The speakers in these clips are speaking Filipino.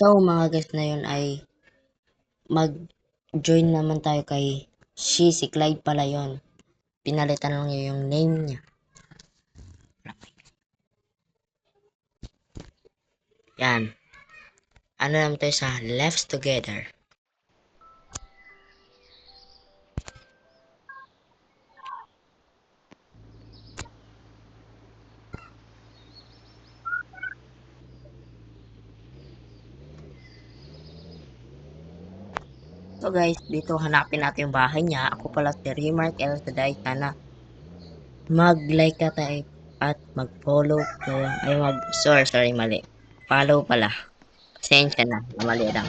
So mga guys na yun ay mag-join naman tayo kay si Clyde pala yun. Pinalitan lang niya yung name niya. Yan. Ano naman tayo sa Left Together. So guys, dito hanapin natin yung bahay niya. Ako pala si Remark El Saday. Sana mag-like ka tayo at mag-follow ko. Ay sorry, mali. Follow pala. Pasensya na, mali lang.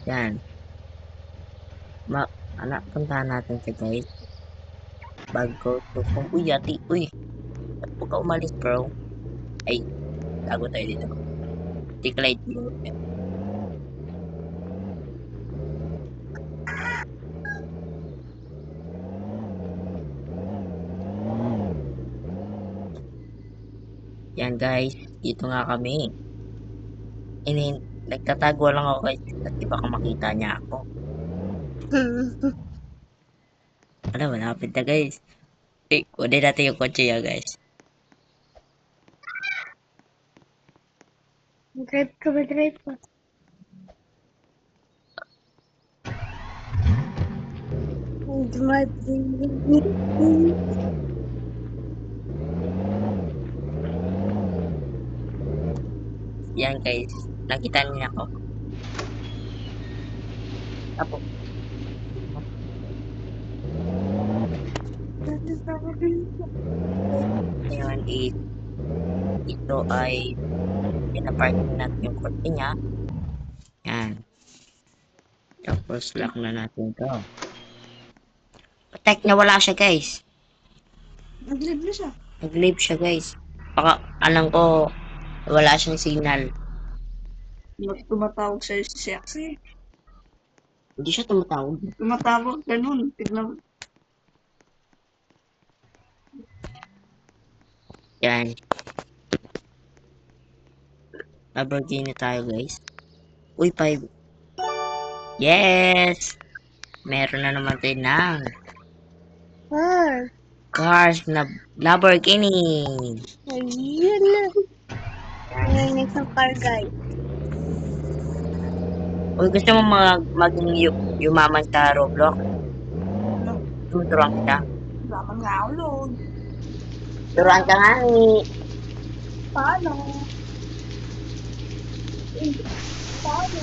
Yan. Puntahan natin siya guys. Bago to kung uy yati, uy. Ba't po ka umalis bro? Ay, tago tayo dito. Clyde. Yan guys, dito nga kami. Nagtatago lang ako guys at di baka makita niya ako. Ano, malapit na guys. Kunin natin yung kotse niya guys. Mag-drive ka. Yan guys, nakita niya ako. Apo. Ngayon ito ay pinaparking natin yung kotse niya. Yan. Tapos lock na natin to. Protect na wala siya guys. Nag-live na siya. Nag-leave siya guys. Baka alam ko wala siyang signal. Tumatawag sa'yo si Sexy. Hindi siya tumatawag. Tumatawag, ganun. Tignan. Yan. Lamborghini tayo guys. Uy, 5. Yes! Meron na naman tayo ng cars na Lamborghini. Ayun na. Ngayon isang car guy. Uy, gusto mo maging yumaman sa Roblox? Tuturuan kita. Laman nga ako load. Turuan ka nga ni. Paano? Paano?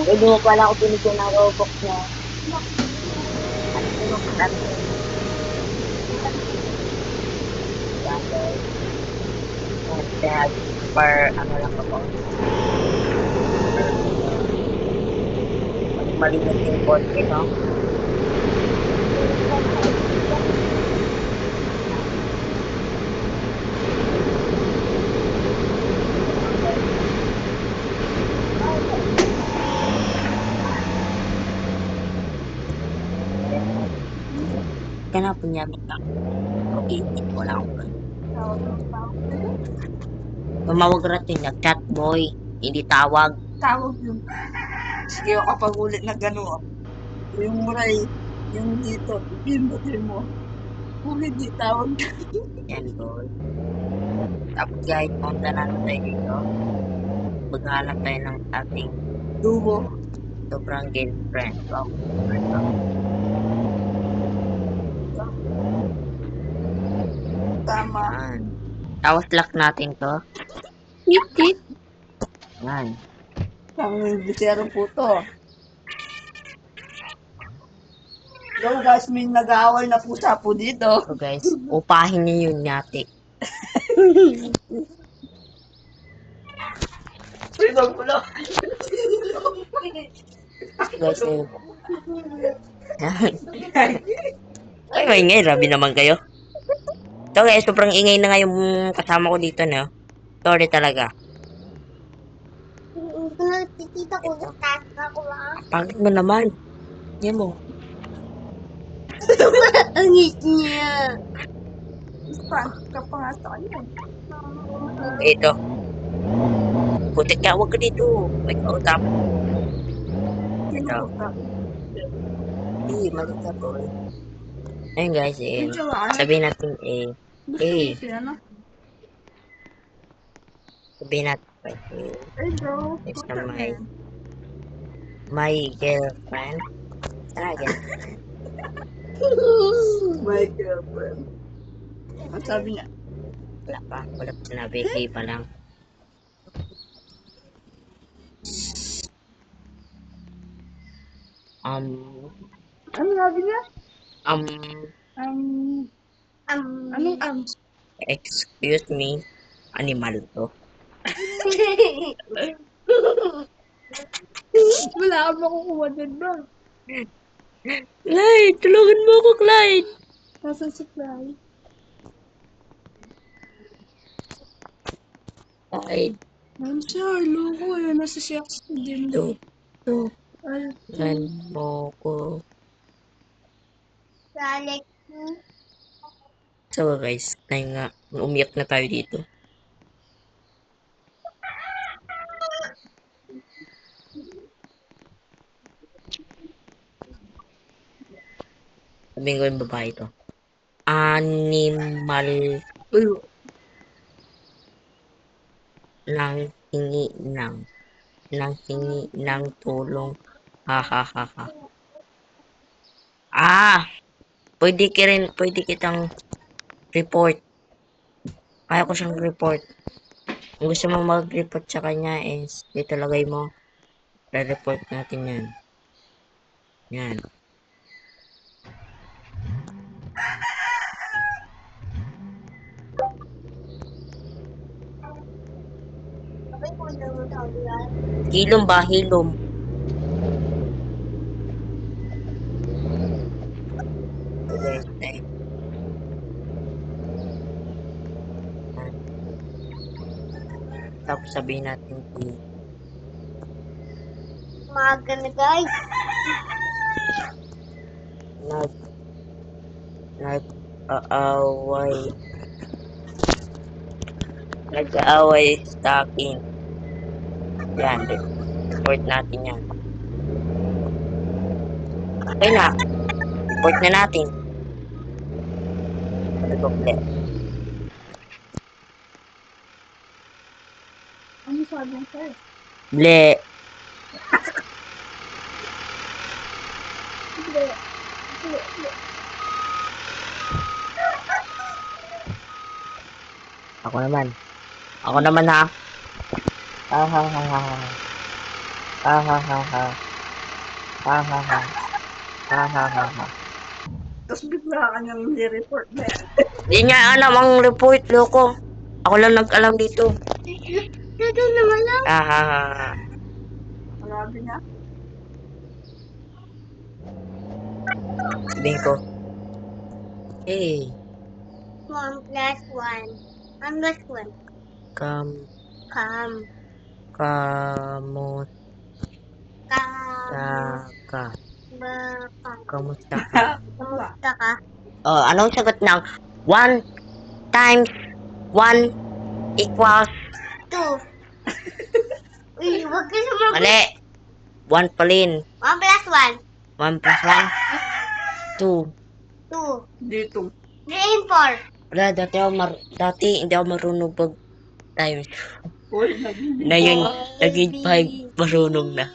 Hindi mo pala ako binigyan ng Roblox niya. Kaya per ano lang ako. Malinis yung kotse, no? Kaya punya minta. Okay, wala akong tumawag natin na chat boy, hindi tawag. Tawag yun. Sige ako kapag ulit na gano'n. Yung muray, yung dito, pindutin mo. Kung hindi tawag ka. Yan boy. Tapos guys, punta natin tayo dito. Maghanap tayo ng ating Dubo. sobrang girlfriend. Wow. Tama. Yan. Tapos lock natin to. Tip tip. Yan. Ang bitero po to. Yo guys, may nag-aaway na pusa po dito. So guys, upahin niyo yun yate. Uy, magulo. Guys, ay, maingay. Rabi naman kayo. So guys, sobrang ingay na nga yung kasama ko dito, no? Sorry talaga. Tita ko, nagtaas ako lang. Pangit mo naman. Yan mo. Ang hit niya. Saan ka pa nga sa kanya? Ito. Putik ka, huwag ka dito. May kautap. Sino Ito. ko tapos? Hindi, mali ka to. Ayun guys, Yung jowa ka na? sabihin natin Gusto mo siya, no? sabihin natin Hey bro, is what's na your name? my girlfriend. Talaga. My girlfriend. Ang sabi niya? Wala pa sinabi, hey pa lang. Um, Ano sabi niya? um, Anong excuse me, animal to. Wala ka makukuha din bro. Clyde, tulungan mo ako, Clyde. Nasaan si Clyde? Clyde, Ano siya? Loko eh. Nasa siya din. tulungan mo ko. So guys, tayo nga, umiyak na tayo dito. Sabihin ko yung babae to. Animal nang hingi ng tulong. Ha ha ha ha. Pwede kitang report. Kaya ko siyang report. Kung gusto mo mag-report sa kanya is dito lagay mo. Re-report natin yan. Yan. Hilom ba? Hilom. Okay. Tapos sabihin natin Umaga na guys. nag-aaway. Nag-aaway sa akin. Yan. Report natin yan. Okay na. Report na natin. Ano sabi niya sa'yo? Ble. Ako naman. Ako naman ha. Ha ha ha ha ha. Ha ha ha ha. Ha ha ha. Ha ha ha ha. Tapos bigla ka niyang ni-report na yan. Di niya alam ang report, loko. Ako lang nag-alam dito. Ito naman lang. Ha ha ha ha. Ano sabi niya? Sabihin ko. Hey, 1 plus 1. 1 plus 1. kam, Kam. kamusta Kam. ka? Baka. Kamusta ka? Kamusta ka? Oh, anong sagot ng 1 times 1 equals 2. Uy, wag ka sumagot. mali. 1 pa rin. 1 plus 1. 1 plus 1, 2. 2. Dito. 3 and 4. Wala, dati hindi ako marunong pag times. Uy, nagiging Ngayon, ko. naging 5 marunong na.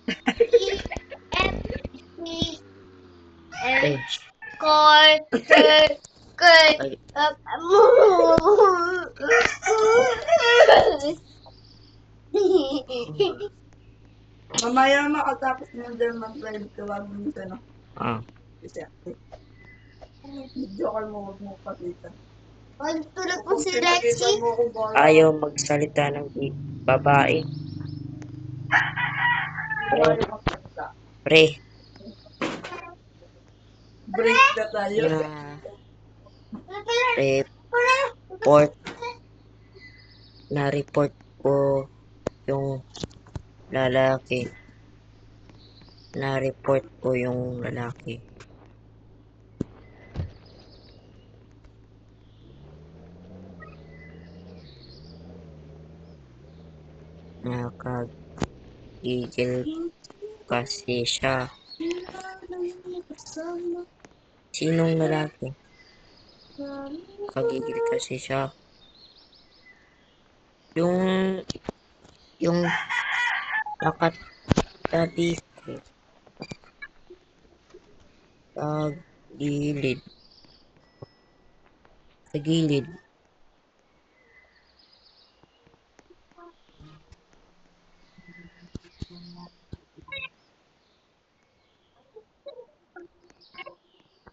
F, C, Eh, H, Core, K, ay, Mamaya makatapos mo din mag-live ka wag mo sa no. ah. Kasi video call mo wag mo pakita. Wag tulad po Kung si pinakita Rexy. mo kung bala. Ayaw magsalita ng babae. Ayaw magsalita. Pre, Break na tayo. report, na-report ko yung lalaki. Na-report ko yung lalaki. Nakagigil kasi siya. Sinong lalaki? Kagigil kasi siya. Yung nakatabi ko sa gilid. Sa gilid.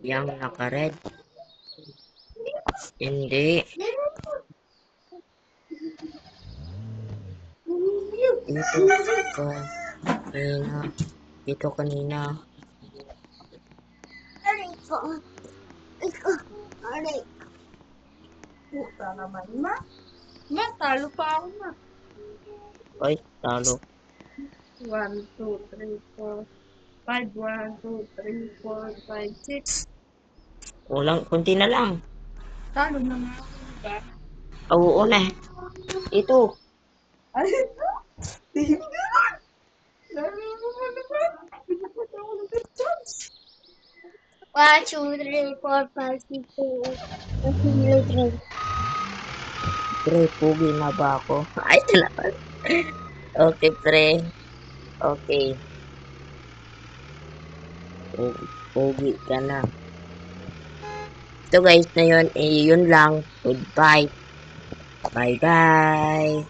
Yang naka-red. Hindi. Dito kanina. Aray ko. Aray. Puta naman, ma. Ma, talo pa ako, ma. Ay, talo. 1, 2, 3, 4, 5, 1, 2, 3, 4, 5, 6. Kulang, kunti na lang. Talo na nga ako, diba? Oo na. Ito. Ay, ito. Tingnan. Lalo mo naman. Pinapot ako ng chance. 1, 2, 3, 4, 5, 6, 7, 8, 9, 10. Pre, pugi na ba ako? Ay, talaga. Okay, pre. Okay. Pugi ka na. So guys, na yun, yun lang. Goodbye. Bye-bye.